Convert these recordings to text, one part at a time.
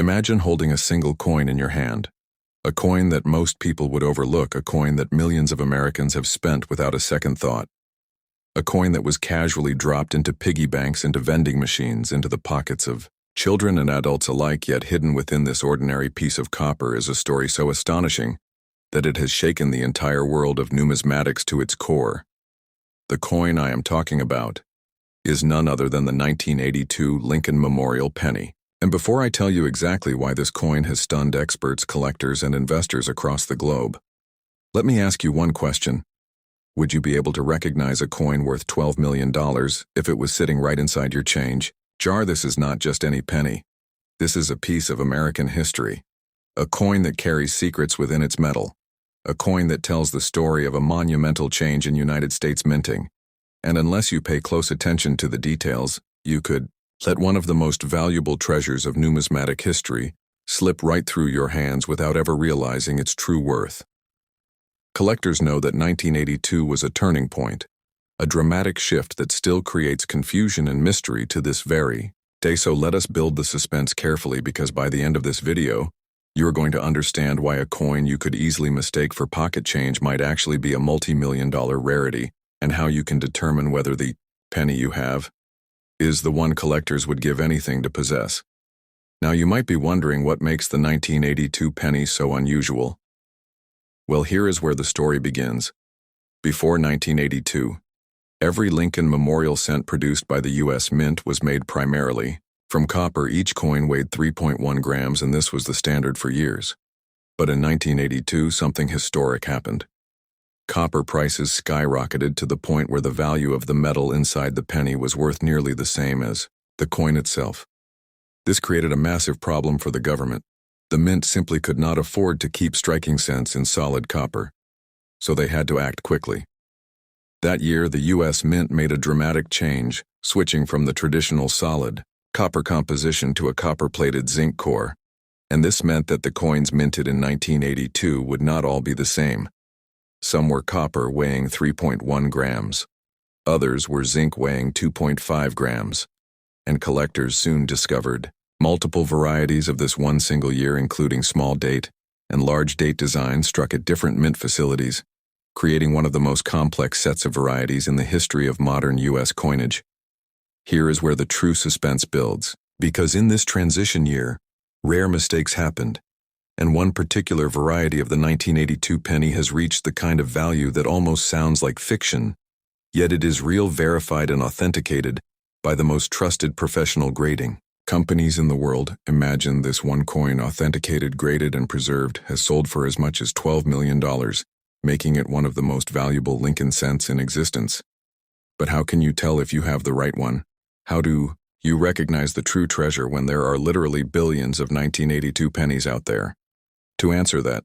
Imagine holding a single coin in your hand. A coin that most people would overlook, a coin that millions of Americans have spent without a second thought. A coin that was casually dropped into piggy banks, into vending machines, into the pockets of children and adults alike, yet hidden within this ordinary piece of copper is a story so astonishing that it has shaken the entire world of numismatics to its core. The coin I am talking about is none other than the 1982 Lincoln Memorial penny. And before I tell you exactly why this coin has stunned experts, collectors, and investors across the globe, let me ask you one question. Would you be able to recognize a coin worth $12 million if it was sitting right inside your change jar? This is not just any penny. This is a piece of American history. A coin that carries secrets within its metal. A coin that tells the story of a monumental change in United States minting. And unless you pay close attention to the details, you could let one of the most valuable treasures of numismatic history slip right through your hands without ever realizing its true worth. Collectors know that 1982 was a turning point, a dramatic shift that still creates confusion and mystery to this very day. So let us build the suspense carefully, because by the end of this video, you are going to understand why a coin you could easily mistake for pocket change might actually be a multi-million-dollar rarity, and how you can determine whether the penny you have is the one collectors would give anything to possess. Now you might be wondering what makes the 1982 penny so unusual. Well, here is where the story begins. Before 1982, every Lincoln Memorial cent produced by the U.S. Mint was made primarily from copper. Each coin weighed 3.1 grams, and this was the standard for years. But in 1982, something historic happened. Copper prices skyrocketed to the point where the value of the metal inside the penny was worth nearly the same as the coin itself. This created a massive problem for the government. The mint simply could not afford to keep striking cents in solid copper, so they had to act quickly. That year, the U.S. Mint made a dramatic change, switching from the traditional solid copper composition to a copper-plated zinc core, and this meant that the coins minted in 1982 would not all be the same. Some were copper, weighing 3.1 grams. Others were zinc, weighing 2.5 grams. And collectors soon discovered multiple varieties of this one single year, including small date and large date designs struck at different mint facilities, creating one of the most complex sets of varieties in the history of modern U.S. coinage. Here is where the true suspense builds, because in this transition year, rare mistakes happened. And one particular variety of the 1982 penny has reached the kind of value that almost sounds like fiction, yet it is real, verified and authenticated by the most trusted professional grading companies in the world. Imagine this one coin, authenticated, graded, and preserved, has sold for as much as $12 million, making it one of the most valuable Lincoln cents in existence. But how can you tell if you have the right one? How do you recognize the true treasure when there are literally billions of 1982 pennies out there? To answer that,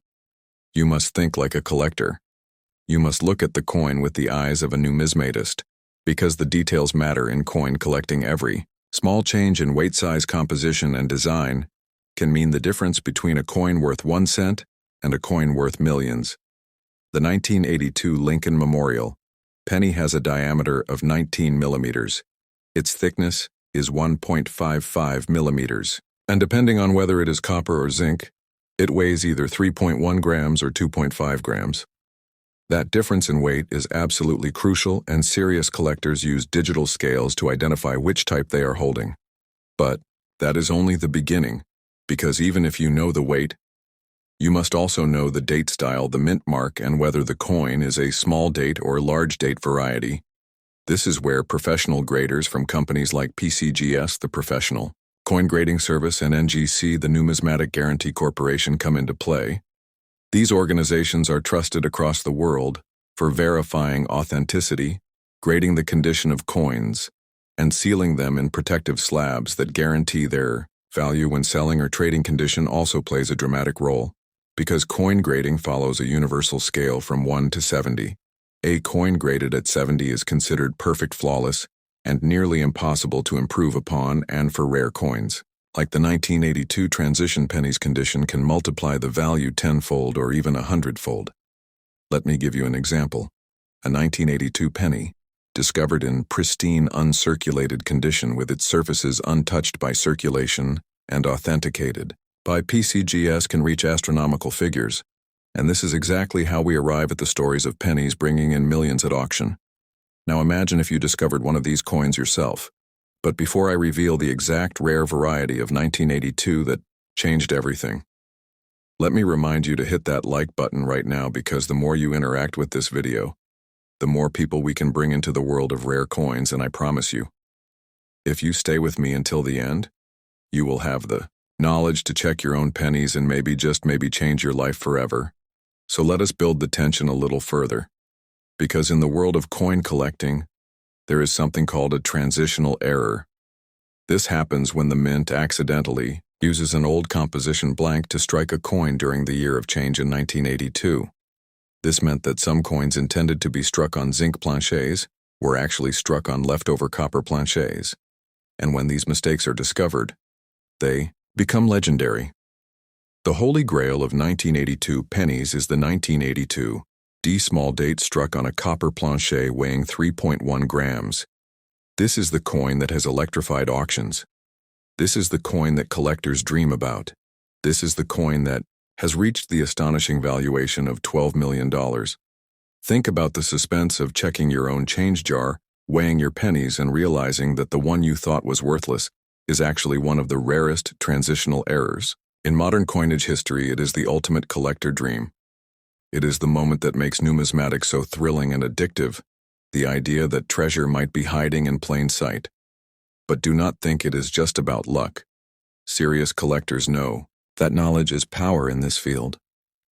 you must think like a collector. You must look at the coin with the eyes of a numismatist, because the details matter in coin collecting. Every small change in weight, size, composition, and design can mean the difference between a coin worth 1 cent and a coin worth millions. The 1982 Lincoln Memorial penny has a diameter of 19 millimeters. Its thickness is 1.55 millimeters, and depending on whether it is copper or zinc, it weighs either 3.1 grams or 2.5 grams. That difference in weight is absolutely crucial, and serious collectors use digital scales to identify which type they are holding. But that is only the beginning, because even if you know the weight, you must also know the date style, the mint mark, and whether the coin is a small date or large date variety. This is where professional graders from companies like PCGS, the Professional Coin Grading Service, and NGC, the Numismatic Guarantee Corporation, come into play. These organizations are trusted across the world for verifying authenticity, grading the condition of coins, and sealing them in protective slabs that guarantee their value when selling or trading. Condition also plays a dramatic role, because coin grading follows a universal scale from 1 to 70. A coin graded at 70 is considered perfect, flawless, and nearly impossible to improve upon. And for rare coins, like the 1982 transition pennies, condition can multiply the value tenfold or even 100-fold. Let me give you an example. A 1982 penny, discovered in pristine, uncirculated condition with its surfaces untouched by circulation and authenticated, by PCGS can reach astronomical figures, and this is exactly how we arrive at the stories of pennies bringing in millions at auction. Now imagine if you discovered one of these coins yourself. But before I reveal the exact rare variety of 1982 that changed everything, let me remind you to hit that like button right now, because the more you interact with this video, the more people we can bring into the world of rare coins, and I promise you, if you stay with me until the end, you will have the knowledge to check your own pennies and maybe, just maybe, change your life forever. So let us build the tension a little further, because in the world of coin collecting, there is something called a transitional error. This happens when the mint accidentally uses an old composition blank to strike a coin during the year of change in 1982. This meant that some coins intended to be struck on zinc planchets were actually struck on leftover copper planchets. And when these mistakes are discovered, they become legendary. The holy grail of 1982 pennies is the 1982 D small date struck on a copper planchet weighing 3.1 grams. This is the coin that has electrified auctions. This is the coin that collectors dream about. This is the coin that has reached the astonishing valuation of $12 million. Think about the suspense of checking your own change jar, weighing your pennies, and realizing that the one you thought was worthless is actually one of the rarest transitional errors. In modern coinage history, it is the ultimate collector dream. It is the moment that makes numismatics so thrilling and addictive, the idea that treasure might be hiding in plain sight. But do not think it is just about luck. Serious collectors know that knowledge is power in this field.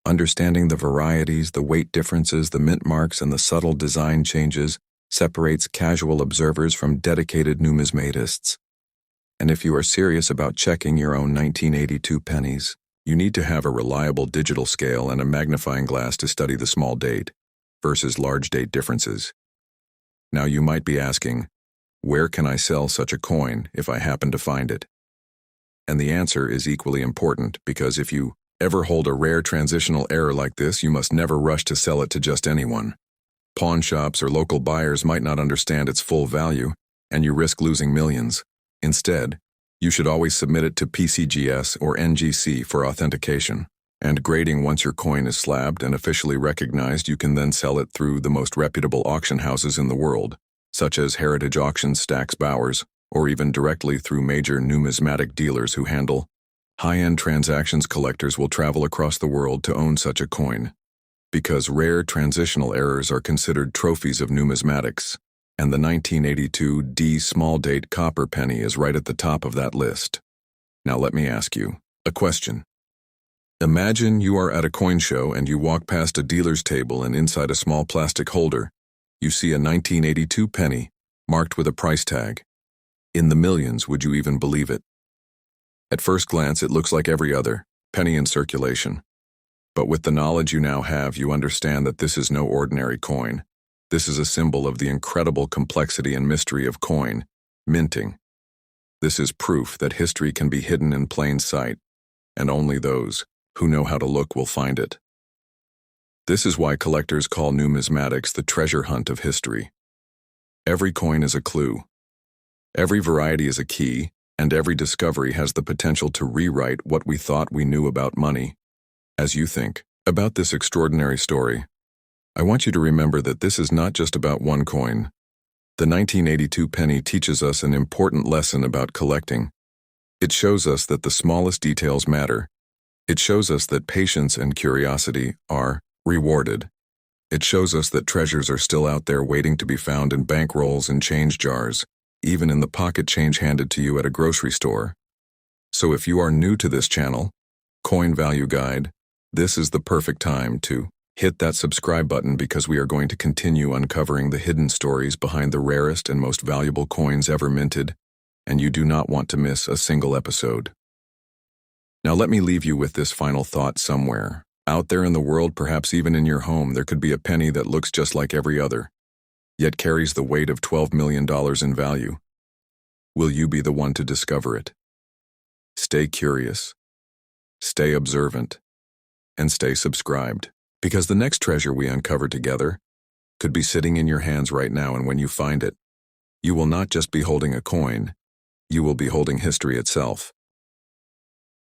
Understanding the varieties, the weight differences, the mint marks, and the subtle design changes separates casual observers from dedicated numismatists. And if you are serious about checking your own 1982 pennies, you need to have a reliable digital scale and a magnifying glass to study the small date versus large date differences. Now you might be asking, where can I sell such a coin if I happen to find it? And the answer is equally important, because if you ever hold a rare transitional error like this, you must never rush to sell it to just anyone. Pawn shops or local buyers might not understand its full value, and you risk losing millions. Instead, you should always submit it to PCGS or NGC for authentication and grading. Once your coin is slabbed and officially recognized, you can then sell it through the most reputable auction houses in the world, such as Heritage Auctions, Stack's Bowers, or even directly through major numismatic dealers who handle high-end transactions. Collectors will travel across the world to own such a coin, because rare transitional errors are considered trophies of numismatics, and the 1982 D small date copper penny is right at the top of that list. Now let me ask you a question. Imagine you are at a coin show and you walk past a dealer's table, and inside a small plastic holder, you see a 1982 penny marked with a price tag. In the millions, would you even believe it? At first glance, it looks like every other penny in circulation. But with the knowledge you now have, you understand that this is no ordinary coin. This is a symbol of the incredible complexity and mystery of coin minting. This is proof that history can be hidden in plain sight, and only those who know how to look will find it. This is why collectors call numismatics the treasure hunt of history. Every coin is a clue. Every variety is a key, and every discovery has the potential to rewrite what we thought we knew about money. As you think about this extraordinary story, I want you to remember that this is not just about one coin. The 1982 penny teaches us an important lesson about collecting. It shows us that the smallest details matter. It shows us that patience and curiosity are rewarded. It shows us that treasures are still out there waiting to be found in bankrolls and change jars, even in the pocket change handed to you at a grocery store. So if you are new to this channel, Coin Value Guide, this is the perfect time to hit that subscribe button, because we are going to continue uncovering the hidden stories behind the rarest and most valuable coins ever minted, and you do not want to miss a single episode. Now let me leave you with this final thought. Somewhere out there in the world, perhaps even in your home, there could be a penny that looks just like every other, yet carries the weight of $12 million in value. Will you be the one to discover it? Stay curious, stay observant, and stay subscribed, because the next treasure we uncover together could be sitting in your hands right now, and when you find it, you will not just be holding a coin, you will be holding history itself.